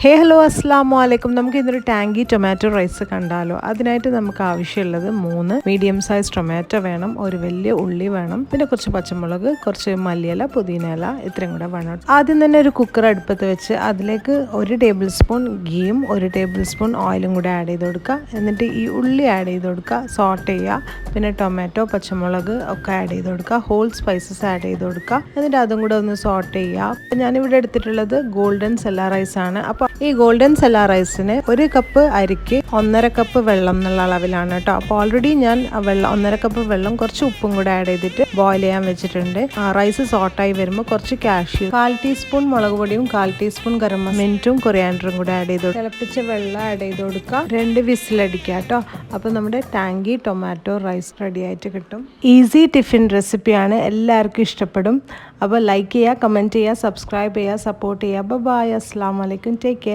Hello അസ്സാമു അലൈക്കും. നമുക്ക് ഇന്നൊരു ടാങ്കി ടൊമാറ്റോ റൈസ് കണ്ടാലോ. അതിനായിട്ട് നമുക്ക് ആവശ്യമുള്ളത് 3 മീഡിയം സൈസ് ടൊമാറ്റോ വേണം, ഒരു വലിയ ഉള്ളി വേണം, പിന്നെ കുറച്ച് പച്ചമുളക്, കുറച്ച് മല്ലിയില, പുതിനയില, ഇത്രയും കൂടെ വേണം. ആദ്യം തന്നെ ഒരു കുക്കർ അടുപ്പത്ത് വെച്ച് അതിലേക്ക് 1 ടേബിൾ സ്പൂൺ ഗീയും 1 ടേബിൾ സ്പൂൺ ഓയിലും കൂടെ ആഡ് ചെയ്ത് കൊടുക്കുക. എന്നിട്ട് ഈ ഉള്ളി ആഡ് ചെയ്ത് കൊടുക്കുക, സോട്ട് ചെയ്യുക. പിന്നെ ടൊമാറ്റോ, പച്ചമുളക് ഒക്കെ ആഡ് ചെയ്ത് കൊടുക്കുക, ഹോൾ സ്പൈസസ് ആഡ് ചെയ്ത് കൊടുക്കുക. എന്നിട്ട് അതും കൂടെ ഒന്ന് സോട്ട് ചെയ്യുക. അപ്പം ഞാനിവിടെ എടുത്തിട്ടുള്ളത് ഗോൾഡൻ സെല്ല റൈസ് ആണ്. അപ്പോൾ ഈ ഗോൾഡൻ സെല്ല റൈസിന് 1 കപ്പ് അരിക്ക് 1.5 കപ്പ് വെള്ളം എന്നുള്ള അളവിലാണ് കേട്ടോ. അപ്പോൾ ഓൾറെഡി ഞാൻ 1.5 കപ്പ് വെള്ളം കുറച്ച് ഉപ്പും കൂടെ ആഡ് ചെയ്തിട്ട് ബോയിൽ ചെയ്യാൻ വെച്ചിട്ടുണ്ട്. റൈസ് സോട്ടായി വരുമ്പോൾ കുറച്ച് കാഷ്യൂ, 1/4 ടീസ്പൂൺ മുളക് പൊടിയും 1/4 ടീസ്പൂൺ ഗരം മസാല, മിന്റും കൊറിയാൻഡറും കൂടെ ആഡ് ചെയ്ത് തിളപ്പിച്ച വെള്ളം ആഡ് ചെയ്ത് കൊടുക്കുക. 2 വിസിലടിക്കുക കേട്ടോ. അപ്പോൾ നമ്മുടെ ടാങ്കി ടൊമാറ്റോ റൈസ് റെഡി ആയിട്ട് കിട്ടും. ഈസി ടിഫിൻ റെസിപ്പിയാണ്, എല്ലാവർക്കും ഇഷ്ടപ്പെടും. അപ്പോൾ ലൈക്ക് ചെയ്യുക, കമൻറ്റ് ചെയ്യുക, സബ്സ്ക്രൈബ് ചെയ്യുക, സപ്പോർട്ട് ചെയ്യുക. ബൈ, അസ്സലാമു അലൈക്കും, ടേക്ക് കെയർ.